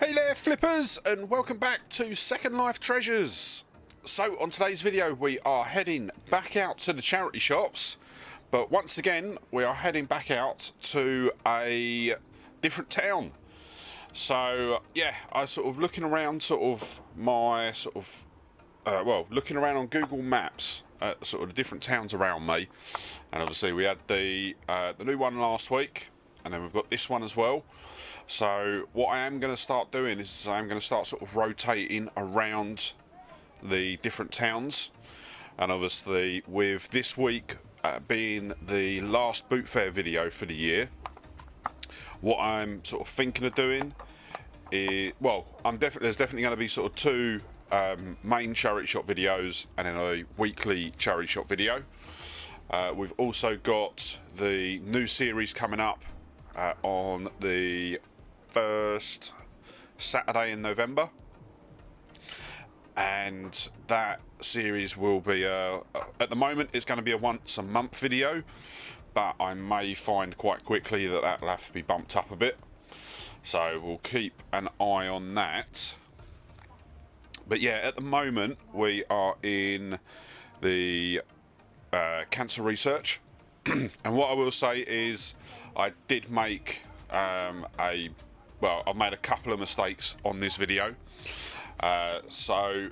Hey there flippers, and welcome back to Second Life Treasures. So on today's video we are heading back out to the charity shops, but once again we are heading back out to a different town. So yeah, I was sort of looking around looking around on Google Maps at sort of the different towns around me, and obviously we had the new one last week, and then we've got this one as well. So what I am going to start doing is I'm going to start sort of rotating around the different towns, and obviously with this week being the last boot fair video for the year, what I'm sort of thinking of doing is, there's definitely going to be sort of two main charity shop videos and then a weekly charity shop video. We've also got the new series coming up on the first Saturday in November, and that series will be at the moment it's going to be a once a month video, but I may find quite quickly that that'll have to be bumped up a bit, so we'll keep an eye on that. But yeah, at the moment we are in the cancer research and what I will say is I did make I've made a couple of mistakes on this video. So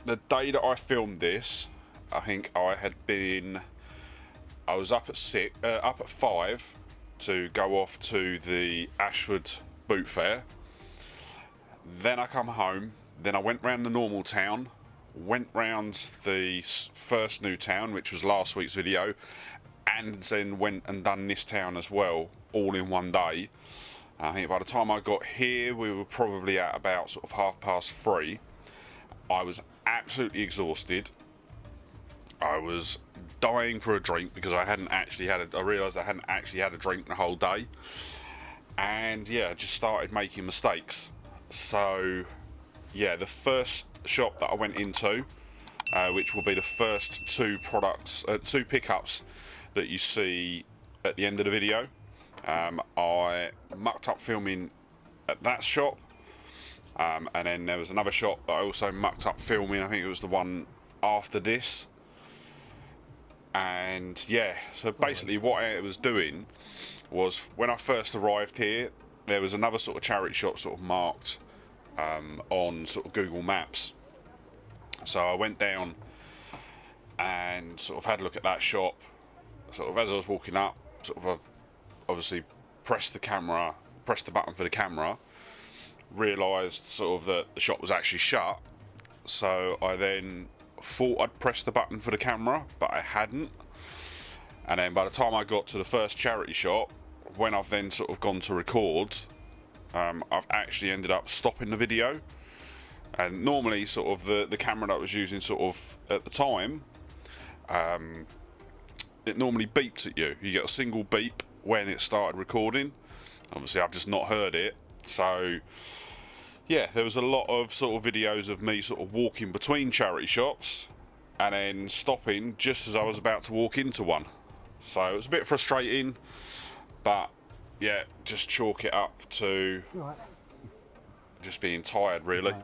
the day that I filmed this, I think I was up at 5 to go off to the Ashford boot fair. Then I come home, then I went round the normal town, went round the first new town, which was last week's video, and then went and done this town as well, all in one day. I think by the time I got here we were probably at about sort of 3:30. I was absolutely exhausted. I was dying for a drink because I realised I hadn't actually had a drink the whole day, and yeah, I just started making mistakes. So yeah, the first shop that I went into, which will be the first two pickups that you see at the end of the video, I mucked up filming at that shop, and then there was another shop that I also mucked up filming. I think it was the one after this. And yeah, so basically what I was doing was, when I first arrived here, there was another sort of charity shop sort of marked on sort of Google Maps. So I went down and sort of had a look at that shop. Sort of as I was walking up, sort of obviously pressed the button for the camera, realised sort of that the shop was actually shut. So I then thought I'd pressed the button for the camera, but I hadn't. And then by the time I got to the first charity shop, when I've then sort of gone to record, I've actually ended up stopping the video. And normally sort of the camera that I was using sort of at the time, it normally beeps at you. You get a single beep when it started recording. Obviously I've just not heard it. So yeah, there was a lot of sort of videos of me sort of walking between charity shops and then stopping just as I was about to walk into one. So it was a bit frustrating, but yeah, just chalk it up to just being tired really.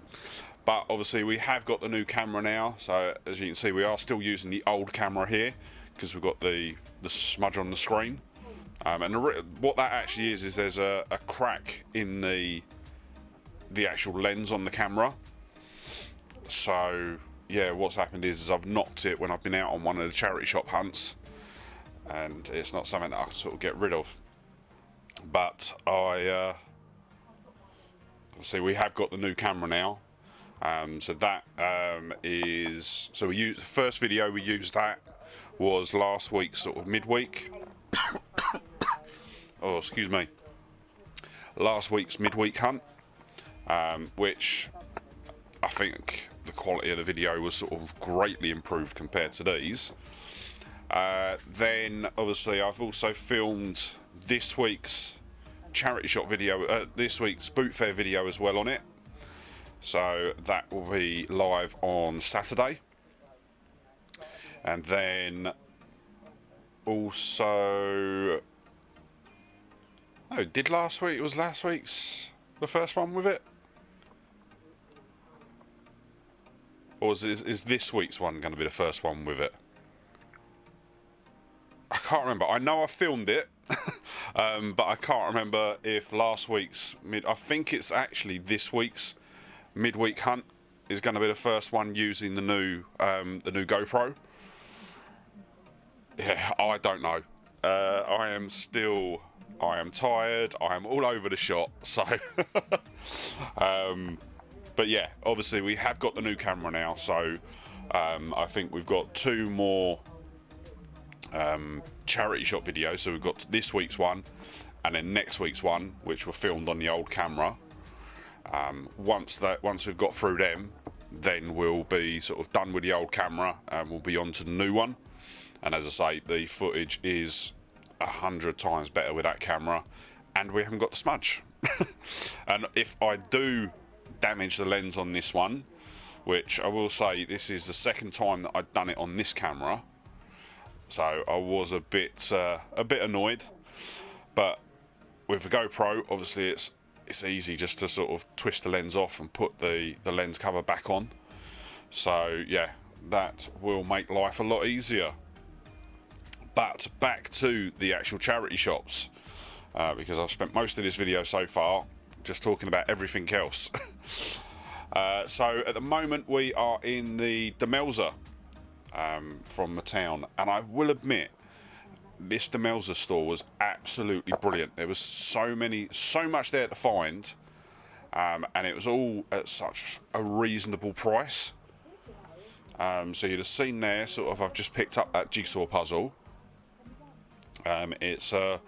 But obviously we have got the new camera now, so as you can see we are still using the old camera here because we've got the smudge on the screen, and what that actually is there's a crack in the actual lens on the camera. So yeah, what's happened is I've knocked it when I've been out on one of the charity shop hunts, and it's not something that I can sort of get rid of. But obviously we have got the new camera now. So that the first video we used that was last week's sort of midweek. Oh, excuse me. Last week's midweek hunt, which I think the quality of the video was sort of greatly improved compared to these. Then obviously I've also filmed this week's charity shop video, this week's boot fair video as well on it. So that will be live on Saturday. And then also, oh, did last week? It was last week's the first one with it? Or is this week's one going to be the first one with it? I can't remember. I know I filmed it, but I can't remember if last week's I think it's actually this week's midweek hunt is going to be the first one using the new GoPro. Yeah, I don't know. I am tired. I am all over the shop. So, but yeah, obviously we have got the new camera now. So, I think we've got 2 more charity shop videos. So we've got this week's one, and then next week's one, which were filmed on the old camera. Once we've got through them, then we'll be sort of done with the old camera, and we'll be on to the new one. And as I say, the footage is 100 times better with that camera, and we haven't got the smudge. And if I do damage the lens on this one, which I will say this is the second time that I've done it on this camera, so I was a bit annoyed. But with the GoPro, obviously it's easy just to sort of twist the lens off and put the lens cover back on. So yeah, that will make life a lot easier. But back to the actual charity shops, because I've spent most of this video so far just talking about everything else. So at the moment we are in the Demelza from the town, and I will admit this Demelza store was absolutely brilliant. There was so much there to find, and it was all at such a reasonable price. So you'd have seen there, sort of, I've just picked up that jigsaw puzzle. It's a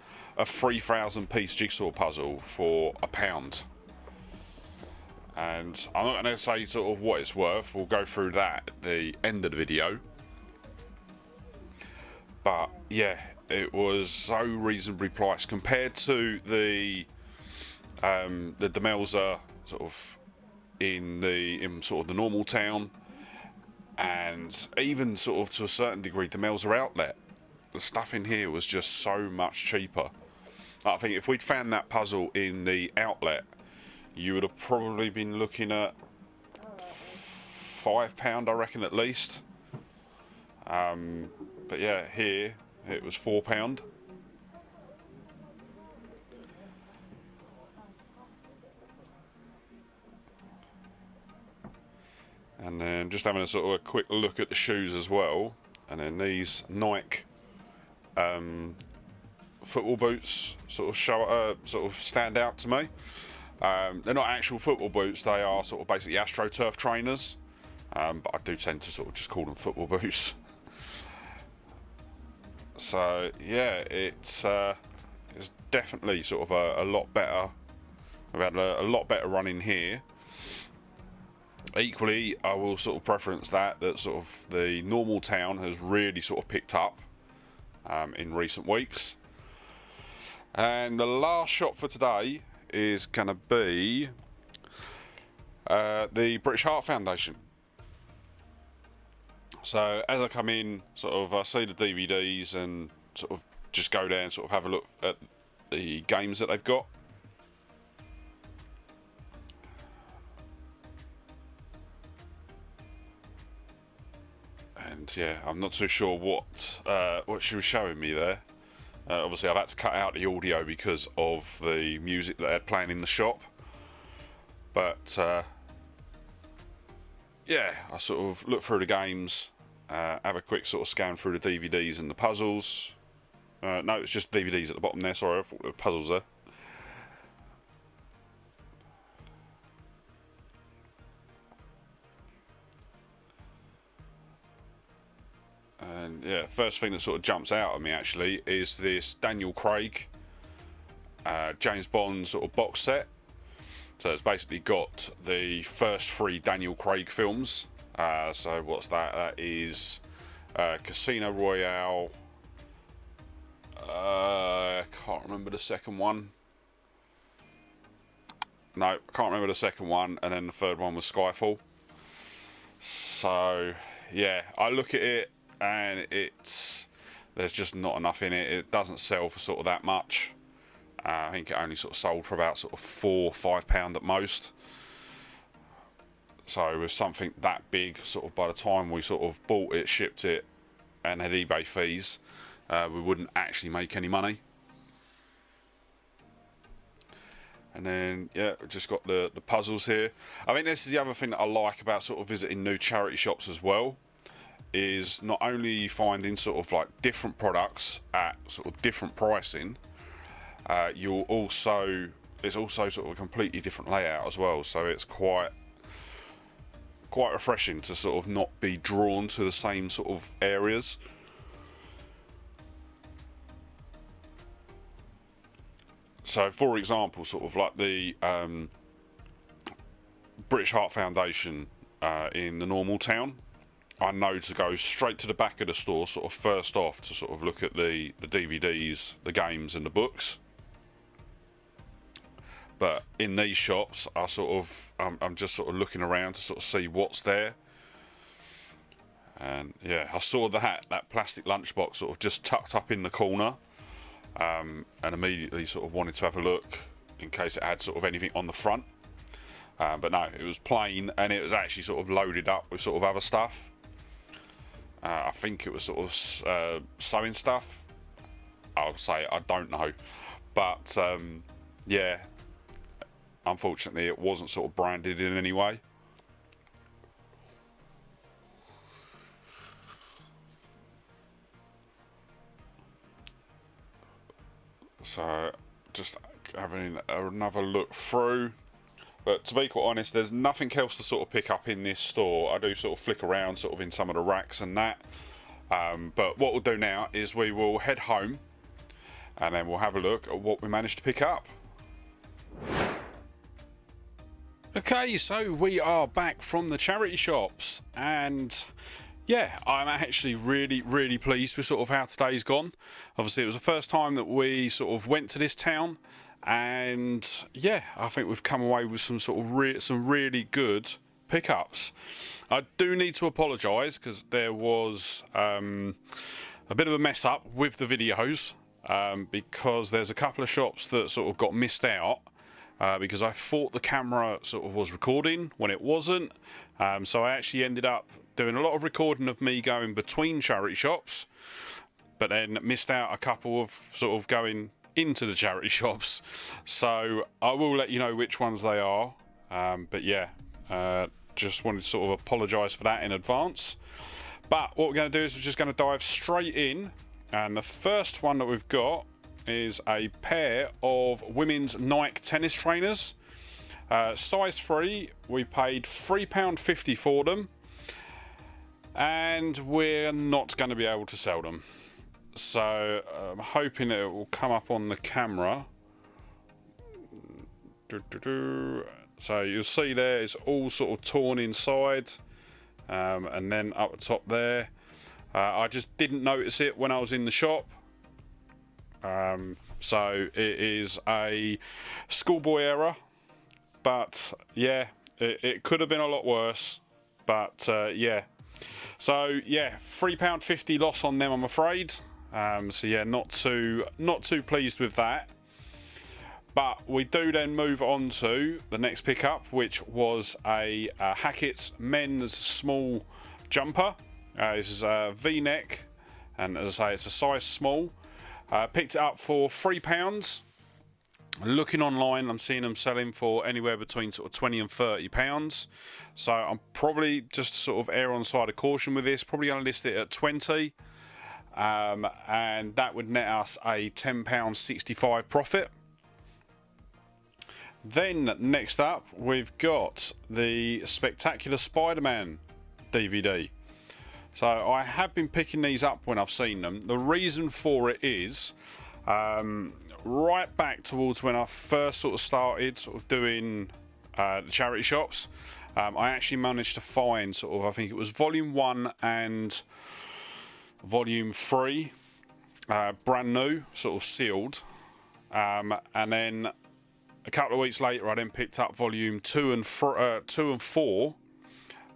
3,000 piece jigsaw puzzle for £1. And I'm not going to say sort of what it's worth. We'll go through that at the end of the video. But yeah, it was so reasonably priced compared to the Demelza sort of in sort of the normal town, and even sort of to a certain degree Demelza outlet. The stuff in here was just so much cheaper. I think if we'd found that puzzle in the outlet, you would have probably been looking at £5, I reckon, at least. But yeah, here it was £4. And then just having a sort of a quick look at the shoes as well. And then these Nike football boots sort of stand out to me. They're not actual football boots, they are sort of basically AstroTurf trainers, but I do tend to sort of just call them football boots. So yeah, it's definitely sort of a lot better. We've had a lot better run in here. Equally, I will sort of preference that sort of the normal town has really sort of picked up in recent weeks. And the last shop for today is going to be the British Heart Foundation. So as I come in, sort of I see the DVDs and sort of just go there and sort of have a look at the games that they've got. And yeah, I'm not too sure what she was showing me there. Obviously I've had to cut out the audio because of the music that they had playing in the shop. But yeah, I sort of look through the games, have a quick sort of scan through the DVDs and the puzzles. No, it's just DVDs at the bottom there, sorry, I thought there were puzzles there. And yeah, first thing that sort of jumps out at me actually is this Daniel Craig James Bond sort of box set. So it's basically got the first 3 Daniel Craig films. So what's that? That is Casino Royale. I can't remember the second one. No, I can't remember the second one. And then the third one was Skyfall. So yeah, I look at it and there's just not enough in it. It doesn't sell for sort of that much. I think it only sort of sold for about sort of £4 or £5 at most. So with something that big, sort of by the time we sort of bought it, shipped it, and had eBay fees, we wouldn't actually make any money. And then, yeah, we've just got the puzzles here. I think this is the other thing that I like about sort of visiting new charity shops as well, is not only finding sort of like different products at sort of different pricing, it's also sort of a completely different layout as well. So it's quite refreshing to sort of not be drawn to the same sort of areas. So, for example, sort of like the British Heart Foundation in the normal town, I know to go straight to the back of the store, sort of first off, to sort of look at the DVDs, the games, and the books. But in these shops, I'm just sort of looking around to sort of see what's there. And yeah, I saw that plastic lunchbox sort of just tucked up in the corner. And immediately sort of wanted to have a look in case it had sort of anything on the front, but no, it was plain, and it was actually sort of loaded up with sort of other stuff. I think it was sort of sewing stuff. I'll say I don't know, but yeah, unfortunately it wasn't sort of branded in any way. So just having another look through, but to be quite honest, there's nothing else to sort of pick up in this store. I do sort of flick around sort of in some of the racks and that, but what we'll do now is we will head home and then we'll have a look at what we managed to pick up. Okay, so we are back from the charity shops, and yeah, I'm actually really pleased with sort of how today's gone. Obviously, it was the first time that we sort of went to this town, and yeah, I think we've come away with some sort of some really good pickups. I do need to apologise because there was a bit of a mess up with the videos, because there's a couple of shops that sort of got missed out. Because I thought the camera sort of was recording when it wasn't, so I actually ended up doing a lot of recording of me going between charity shops, but then missed out a couple of sort of going into the charity shops. So I will let you know which ones they are, but yeah, just wanted to sort of apologise for that in advance. But what we're going to do is we're just going to dive straight in, and the first one that we've got is a pair of women's Nike tennis trainers, size 3. We paid £3.50 for them, and we're not going to be able to sell them, so I'm hoping it will come up on the camera. So you'll see there it's all sort of torn inside, and then up the top there, I just didn't notice it when I was in the shop. So it is a schoolboy error, but yeah, it could have been a lot worse, but yeah, so yeah, £3.50 loss on them, I'm afraid. So yeah, not too pleased with that. But we do then move on to the next pickup, which was a Hackett's men's small jumper. This is a V-neck, and as I say, it's a size small. Picked it up for £3. Looking online, I'm seeing them selling for anywhere between sort of £20 and £30. So I'm probably just sort of err on the side of caution with this. Probably going to list it at 20, and that would net us a £10.65 profit. Then next up, we've got the Spectacular Spider-Man DVD. So I have been picking these up when I've seen them. The reason for it is, right back towards when I first sort of started sort of doing the charity shops, I actually managed to find sort of, I think it was volume 1 and volume 3, brand new, sort of sealed, and then a couple of weeks later I then picked up volume 2 and 4,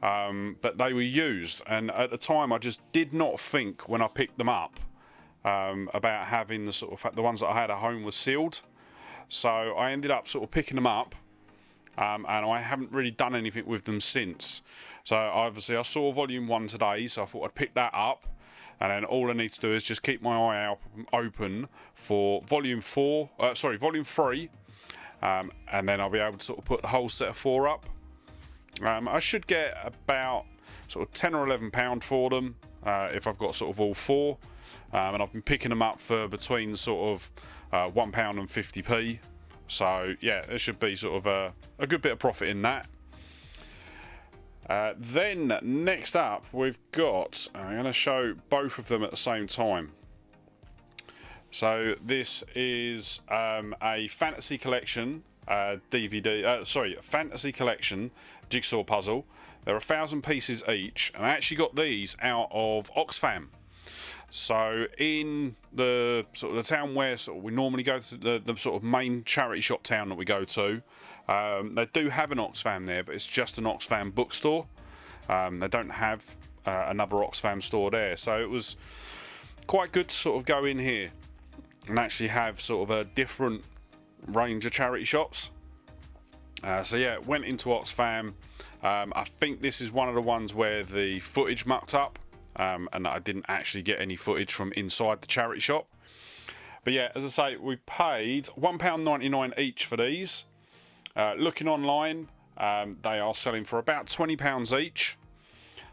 but they were used, and at the time I just did not think when I picked them up about having the sort of the ones that I had at home were sealed. So I ended up sort of picking them up, and I haven't really done anything with them since. So obviously I saw volume 1 today, so I thought I'd pick that up, and then all I need to do is just keep my eye out open for volume 3, and then I'll be able to sort of put the whole set of 4 up. I should get about sort of £10 or £11 for them if I've got sort of all 4, and I've been picking them up for between sort of £1 and 50p. So yeah, there should be sort of a good bit of profit in that. Then next up we've got, I'm going to show both of them at the same time. So this is a Fantasy Collection Fantasy Collection jigsaw puzzle. There are 1,000 pieces each, and I actually got these out of Oxfam. So in the sort of the town where sort of we normally go to, the sort of main charity shop town that we go to, they do have an Oxfam there, but it's just an Oxfam bookstore. They don't have another Oxfam store there, so it was quite good to sort of go in here and actually have sort of a different range of charity shops. So yeah, went into Oxfam. I think this is one of the ones where the footage mucked up, and I didn't actually get any footage from inside the charity shop. But yeah, as I say, we paid £1.99 each for these. Looking online, they are selling for about £20 each.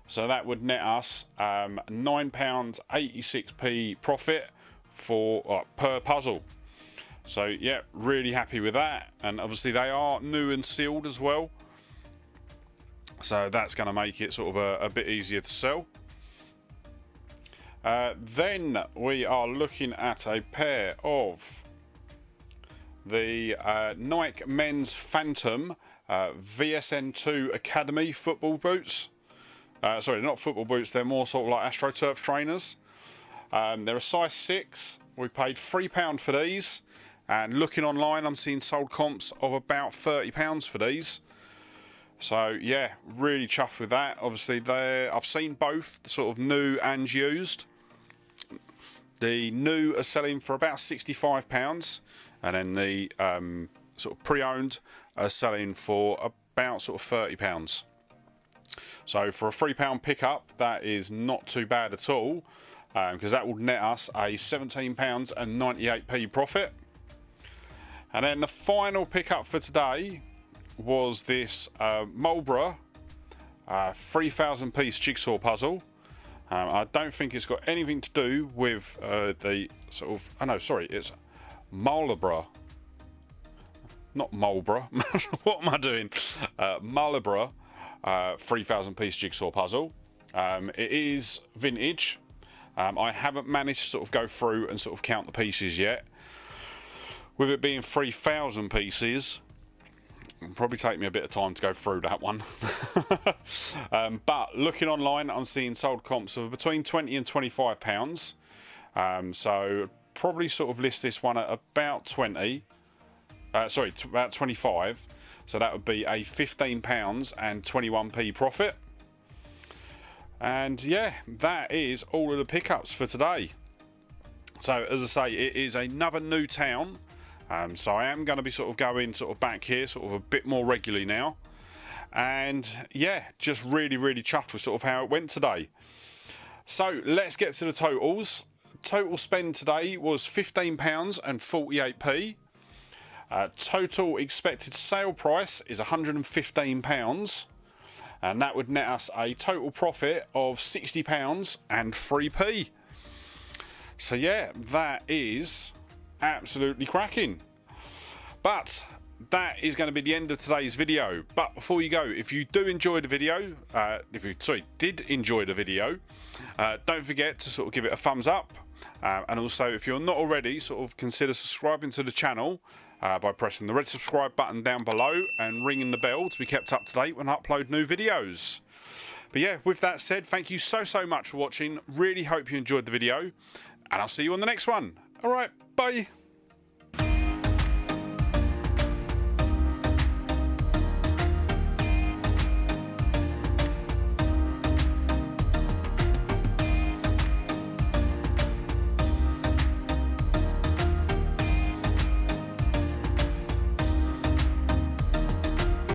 So that would net us £9.86p profit for per puzzle. So yeah, really happy with that. And obviously they are new and sealed as well, so that's going to make it sort of a bit easier to sell. Then we are looking at a pair of the Nike Men's Phantom VSN2 Academy football boots. Sorry, not football boots, they're more sort of like AstroTurf trainers. They're a size 6. We paid £3 for these, and looking online I'm seeing sold comps of about £30 for these. So yeah, really chuffed with that. Obviously I've seen both sort of new and used. The new are selling for about £65, and then the sort of pre-owned are selling for about sort of £30. So for a £3 pickup, that is not too bad at all, because that will net us a £17.98p profit. And then the final pickup for today was this Marlborough 3,000 piece jigsaw puzzle. I don't think it's got anything to do with the sort of, oh no, sorry, it's Marlborough, not Marlborough. What am I doing? Marlborough 3,000 piece jigsaw puzzle. It is vintage. I haven't managed to sort of go through and sort of count the pieces yet. With it being 3,000 pieces, it'll probably take me a bit of time to go through that one. But looking online, I'm seeing sold comps of between £20 and £25. So probably sort of list this one at about about 25. So that would be a £15 and 21p profit. And yeah, that is all of the pickups for today. So as I say, it is another new town. So I am going to be sort of going sort of back here sort of a bit more regularly now. And yeah, just really chuffed with sort of how it went today. So let's get to the totals. Total spend today was £15 and 48p. Total expected sale price is £115, and that would net us a total profit of £60 and 3p. So yeah, that is absolutely cracking. But that is going to be the end of today's video. But before you go, if you do enjoy the video, did enjoy the video, don't forget to sort of give it a thumbs up, and also if you're not already, sort of consider subscribing to the channel by pressing the red subscribe button down below and ringing the bell to be kept up to date when I upload new videos. But yeah, with that said, thank you so much for watching. Really hope you enjoyed the video, and I'll see you on the next one. Alright, bye.